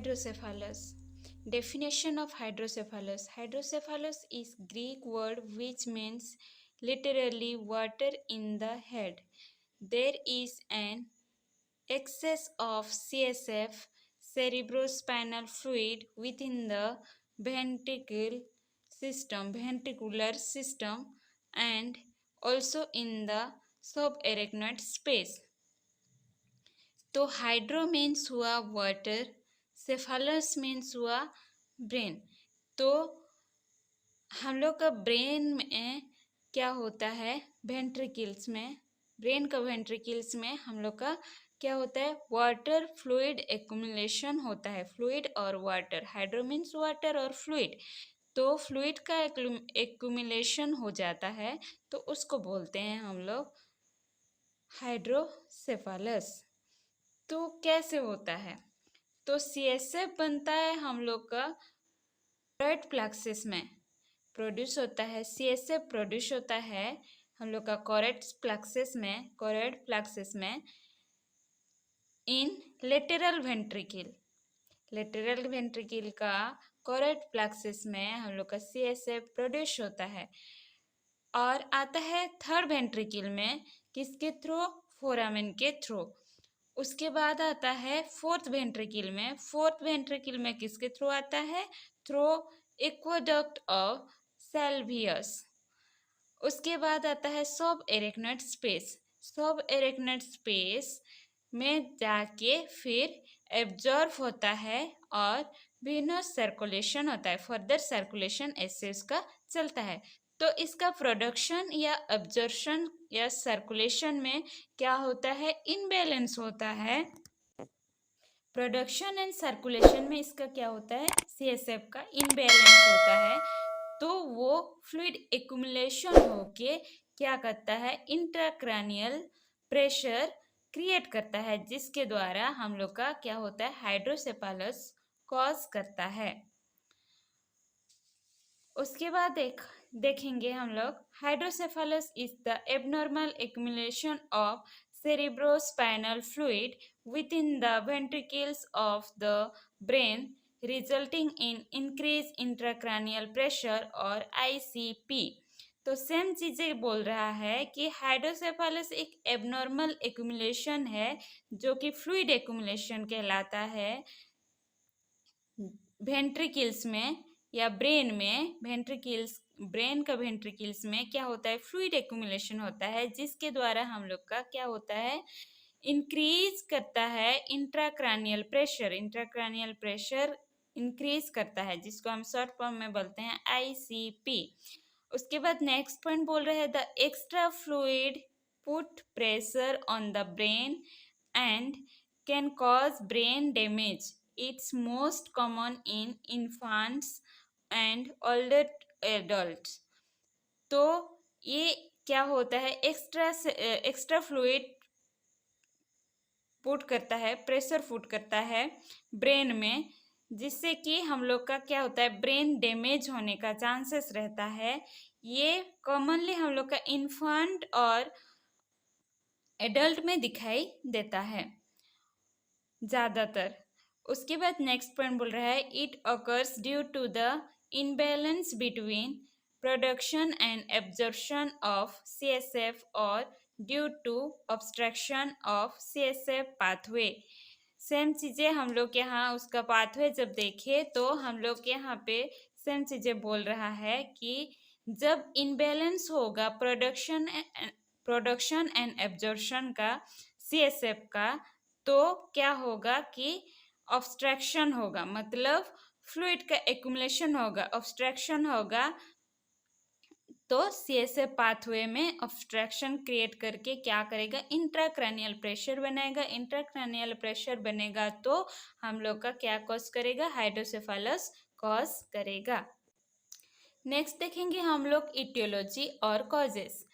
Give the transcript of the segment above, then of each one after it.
Hydrocephalus. Definition of hydrocephalus. Hydrocephalus is Greek word which means literally water in the head. There is an excess of CSF, cerebrospinal fluid, within the ventricular system, and also in the subarachnoid space. तो hydro means हुआ water, cephalus means हुआ brain. तो हम लोग का brain में क्या होता है, वेंट्रिकल्स में, ब्रेन का वेंट्रिकल्स में हम लोग का क्या होता है, वाटर फ्लूइड एक्यूमुलेशन होता है। फ्लूइड और वाटर, हाइड्रो मीन्स वाटर और फ्लूइड, तो फ्लूइड का एक्यूमुलेशन हो जाता है तो उसको बोलते हैं हम लोग हाइड्रोसेफालस। तो कैसे होता है, तो सीएसएफ बनता है हम लोग का कोरेड प्लेक्सिस में प्रोड्यूस होता है। सीएसएफ प्रोड्यूस होता है हम लोग का कोरेड प्लेक्सिस में इन लेटरल वेंट्रिकल का कोरेड प्लेक्सिस में हम लोग का सीएसएफ प्रोड्यूस होता है और आता है थर्ड वेंट्रिकल में, किसके थ्रू, फोरामेन के थ्रू। उसके बाद आता है फोर्थ वेंट्रिकल में किसके थ्रू आता है, थ्रू एक्वाडक्ट ऑफ सेल्वियस। उसके बाद आता है सब एरेक्नोइड स्पेस में जाके फिर एब्जॉर्ब होता है और वेनस सर्कुलेशन होता है, फर्दर सर्कुलेशन ऐसे उसका चलता है। तो इसका प्रोडक्शन या एब्जॉर्प्शन या सर्कुलेशन में क्या होता है, इनबैलेंस होता है। प्रोडक्शन एंड सर्कुलेशन में इसका क्या होता है, सीएसएफ का इनबैलेंस होता है। तो वो फ्लूइड एक्यूमुलेशन होके क्या करता है, इंट्राक्रैनियल प्रेशर क्रिएट करता है, जिसके द्वारा हम लोग का क्या होता है, हाइड्रोसेफालस कॉज करता है। उसके बाद देखेंगे हम लोग, hydrocephalus is the abnormal accumulation of cerebrospinal fluid within the ventricles of the brain resulting in increased intracranial pressure और ICP। तो सेम चीजें बोल रहा है कि हाइड्रोसेफालस एक एबनॉर्मल एक्यूमुलेशन है जो कि फ्लूइड एक्यूमुलेशन कहलाता है वेंट्रिकल्स में या ब्रेन में। ब्रेन का वेंट्रिकल्स में क्या होता है, फ्लूइड एक्यूमुलेशन होता है, जिसके द्वारा हम लोग का क्या होता है, इंक्रीज करता है इंट्राक्रैनियल प्रेशर इंक्रीज करता है, जिसको हम शॉर्ट फॉर्म में बोलते हैं ICP। उसके बाद नेक्स्ट पॉइंट बोल रहे हैं, the extra fluid put pressure on the brain and can cause brain damage. It's most common in infants and older adults। तो ये क्या होता है, एक्स्ट्रा फ्लूइड पुट करता है, प्रेशर पुट करता है ब्रेन में, जिससे कि हम लोग का क्या होता है, ब्रेन डैमेज होने का चांसेस रहता है। ये कॉमनली हम लोग का इन्फेंट और एडल्ट में दिखाई देता है ज़्यादातर। उसके बाद नेक्स्ट पॉइंट बोल रहा है, it occurs due to the imbalance between production and absorption of CSF और due to obstruction of CSF pathway. Same चीज़ें हम लोग यहाँ उसका पाथवे जब देखे तो हम लोग के यहाँ पे सेम चीज़ें बोल रहा है कि जब इनबैलेंस होगा प्रोडक्शन एंड एब्जॉर्प्शन का CSF का, तो क्या होगा कि ऑब्स्ट्रक्शन होगा, मतलब फ्लूइड का एक्यूमुलेशन होगा, ऑब्स्ट्रक्शन होगा। तो CSF पाथवे में ऑब्स्ट्रक्शन क्रिएट करके क्या करेगा, इंट्राक्रैनियल प्रेशर बनाएगा। इंट्राक्रैनियल प्रेशर बनेगा तो हम लोग का क्या कॉज करेगा, हाइड्रोसेफालस कॉज करेगा। नेक्स्ट देखेंगे हम लोग इटियोलॉजी और कॉजेस।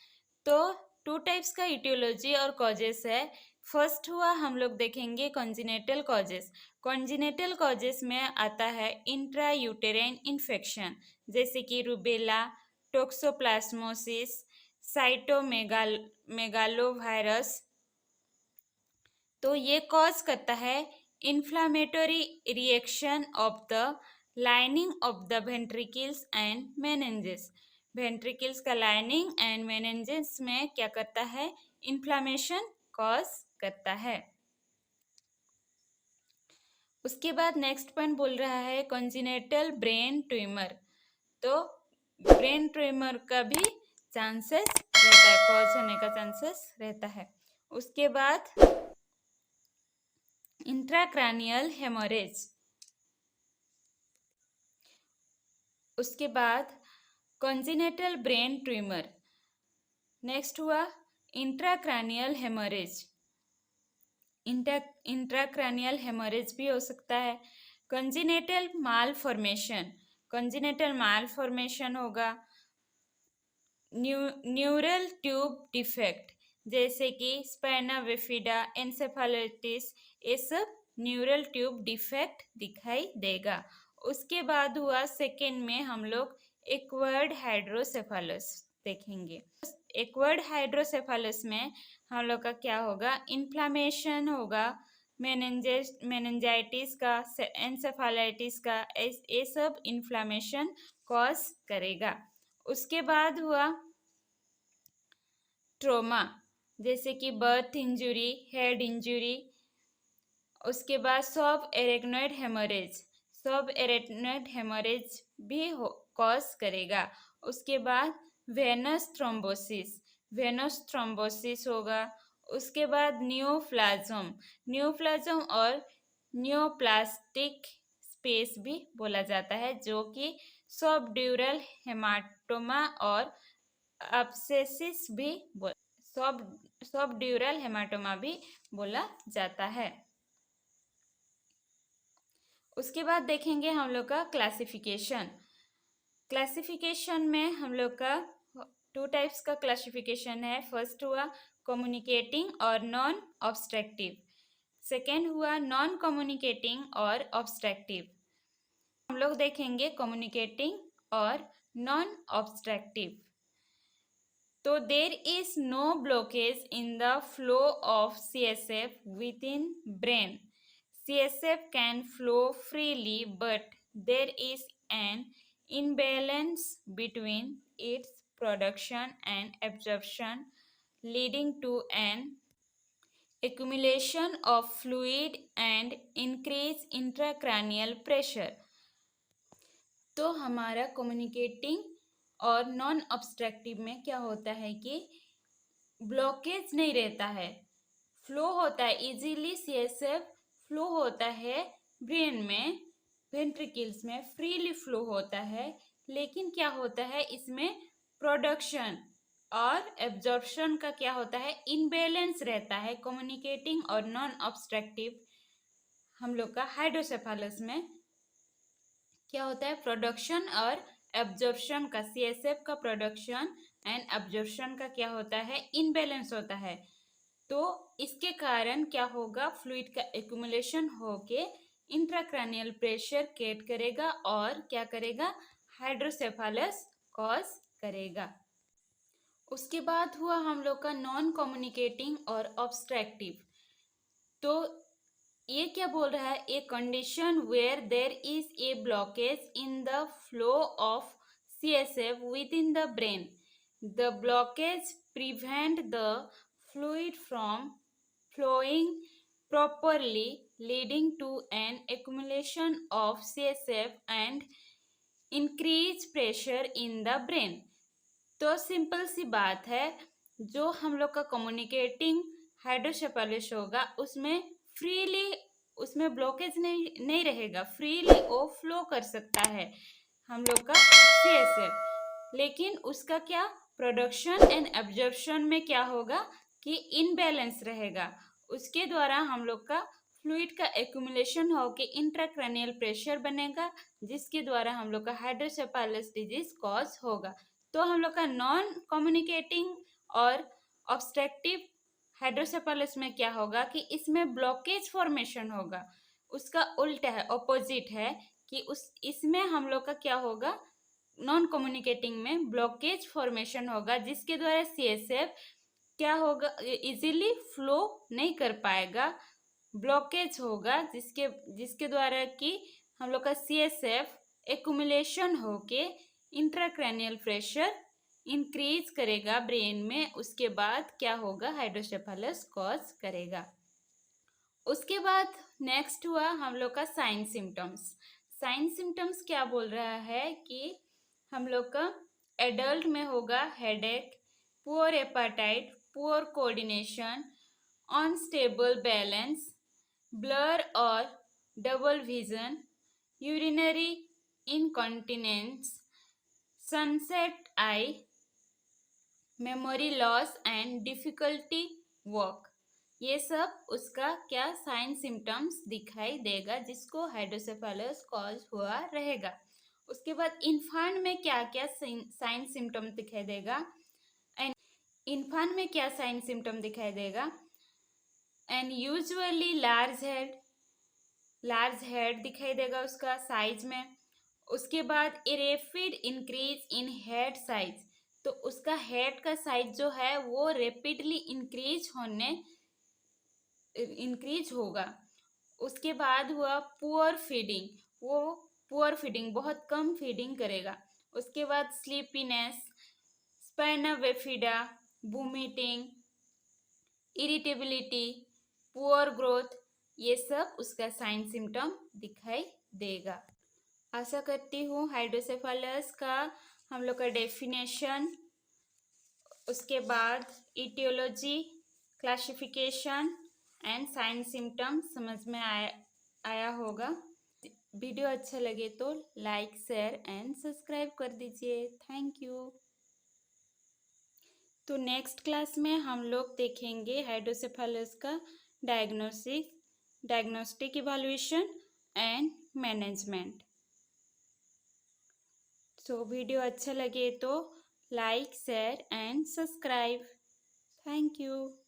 तो 2 टाइप्स का इटियोलॉजी और कॉजेस है। फर्स्ट हुआ हम लोग देखेंगे कॉन्जिनेटल कॉजेस में आता है इंट्रा यूटेराइन इन्फेक्शन, जैसे कि रूबेला, टोक्सोप्लाज्मोसिस, साइटोमेगालोवायरस। तो ये कॉज करता है inflammatory reaction of the lining of the ventricles and meninges. ventricles का lining and meninges में क्या करता है? inflammation cause करता है। उसके बाद नेक्स्ट पॉइंट बोल रहा है कॉन्जिनेटल ब्रेन ट्यूमर। तो ब्रेन ट्यूमर का भी चांसेस रहता है, कॉज होने का चांसेस रहता है। उसके बाद इंट्राक्रैनियल हेमोरेज, उसके बाद कॉन्जिनेटल ब्रेन ट्यूमर, नेक्स्ट हुआ इंट्राक्रैनियल हेमोरेज। इंट्राक्रैनियल हेमोरेज भी हो सकता है। कंजिनेटल मालफॉर्मेशन, कंजिनेटल मालफॉर्मेशन होगा। न्यूरल ट्यूब डिफेक्ट जैसे कि स्पाइना बिफिडा, एन्सेफेलाइटिस, ये सब न्यूरल ट्यूब डिफेक्ट दिखाई देगा। उसके बाद हुआ सेकेंड में हम लोग एक्वायर्ड हाइड्रोसेफेलस देखेंगे। एक्वायर्ड हाइड्रोसेफेलस में हम लोग का क्या होगा? इन्फ्लामेशन होगा, मेनिंजाइटिस का, एन्सेफेलाइटिस का, ये सब इन्फ्लामेशन कॉज करेगा। उसके बाद हुआ ट्रोमा जैसे कि बर्थ इंजुरी, हेड इंजुरी। उसके बाद सब एरेक्नोइड हेमोरेज, सब एरेक्नोइड हेमोरेज भी कॉज करेगा। उसके बाद वेनस थ्रोम्बोसिस, वेनस थ्रोम्बोसिस होगा। उसके बाद न्यूप्लाज्म, न्यूप्लाज्म और न्यूप्लास्टिक स्पेस भी बोला जाता है, जो कि सबड्यूरल हेमाटोमा और एब्सेसिस भी सबड्यूरल हेमाटोमा भी बोला जाता है। उसके बाद देखेंगे हम लोग का क्लासिफिकेशन। क्लासिफिकेशन में हम लोग का 2 टाइप्स का क्लासिफिकेशन है। फर्स्ट हुआ कम्युनिकेटिंग और नॉन ऑब्स्ट्रक्टिव, सेकेंड हुआ नॉन कम्युनिकेटिंग और ऑब्स्ट्रक्टिव। हम लोग देखेंगे कम्युनिकेटिंग और नॉन ऑब्स्ट्रक्टिव। तो there is no blockage in the flow of CSF within brain. CSF can flow freely, but there is an imbalance between its production and absorption, leading to an accumulation of fluid and increased intracranial pressure. तो हमारा communicating और non obstructive में क्या होता है कि blockage नहीं रहता है, फ्लो होता है इजीली। CSF फ्लो होता है ब्रेन में, वेंट्रिकल्स में फ्रीली फ्लो होता है। लेकिन क्या होता है इसमें प्रोडक्शन और एब्जॉर्प्शन का क्या होता है? इनबैलेंस रहता है। कम्युनिकेटिंग और नॉन ऑब्स्ट्रक्टिव हम लोग का हाइड्रोसेफेलस में क्या होता है? प्रोडक्शन और एब्जॉर्प्शन का, CSF का प्रोडक्शन एंड एब्जॉर्प्शन का क्या होता है? इनबैलेंस होता है। तो इसके कारण क्या होगा? फ्लूइड का एक्यूमुलेशन होके इंट्राक्रैनियल प्रेशर क्रिएट करेगा और क्या करेगा? हाइड्रोसेफेलस कॉज करेगा। उसके बाद हुआ हम लोग का नॉन कम्युनिकेटिंग और ऑब्स्ट्रक्टिव। तो ये क्या बोल रहा है? A condition where there is a blockage in the flow of CSF within the brain. The blockage prevent the fluid from flowing properly, leading to an accumulation of CSF and increased pressure in the brain. तो simple सी बात है, जो हम लोग का communicating hydrocephalus होगा उसमें freely, उसमें ब्लॉकेज नहीं रहेगा, फ्रीली वो फ्लो कर सकता है हम लोग का CSF। लेकिन उसका क्या प्रोडक्शन एंड एब्जॉर्प्शन में क्या होगा कि इनबैलेंस रहेगा। उसके द्वारा हम लोग का फ्लूइड का एक्यूमुलेशन होके इंट्राक्रैनियल प्रेशर बनेगा, जिसके द्वारा हम लोग का हाइड्रोसेफेलस डिजीज कॉज होगा। तो हम लोग का नॉन कम्युनिकेटिंग और ऑब्स्ट्रक्टिव हाइड्रोसेफेलस में क्या होगा कि इसमें ब्लॉकेज फॉर्मेशन होगा। उसका उल्टा है, ऑपोजिट है कि इसमें हम लोग का क्या होगा? नॉन कम्युनिकेटिंग में ब्लॉकेज फॉर्मेशन होगा, जिसके द्वारा CSF क्या होगा? इजीली फ्लो नहीं कर पाएगा ब्लॉकेज होगा जिसके जिसके द्वारा कि हम लोग का CSF एक्यूमुलेशन होके इंट्राक्रैनियल प्रेशर इंक्रीज करेगा ब्रेन में। उसके बाद क्या होगा, हाइड्रोसेफेलस कॉज करेगा। उसके बाद नेक्स्ट हुआ हम लोग का साइन सिम्टम्स। साइन सिम्टम्स क्या बोल रहा है कि हम लोग का एडल्ट में होगा headache, poor appetite, poor coordination, unstable balance, blur और double vision, urinary incontinence, sunset eye, memory loss and difficulty walk. ये सब उसका क्या साइन सिम्टम्स दिखाई देगा जिसको हाइड्रोसेफेलस कॉज हुआ रहेगा। उसके बाद इन्फांट में क्या क्या साइन सिम्टम दिखाई देगा, एंड इन्फांट में क्या साइन सिम्टम दिखाई देगा, एंड यूजुअली लार्ज हेड दिखाई देगा उसका साइज में। उसके बाद a rapid increase in head size, तो उसका हेड का साइज जो है वो रैपिडली इंक्रीज होगा। उसके बाद हुआ पुअर फीडिंग, वो पुअर फीडिंग बहुत कम फीडिंग करेगा। उसके बाद sleepiness, spina bifida, vomiting, irritability, poor growth, ये सब उसका साइन सिम्टम दिखाई देगा। आशा करती हूँ हाइड्रोसेफेलस का हम लोग का डेफिनेशन, उसके बाद aetiology, classification and sign symptom समझ में आया होगा। वीडियो अच्छा लगे तो लाइक, शेयर एंड सब्सक्राइब कर दीजिए। Thank you. तो नेक्स्ट क्लास में हम लोग देखेंगे हाइड्रोसेफेलस का डायग्नोस्टिक इवैल्यूएशन एंड मैनेजमेंट। तो वीडियो अच्छा लगे तो like, share and subscribe. Thank you.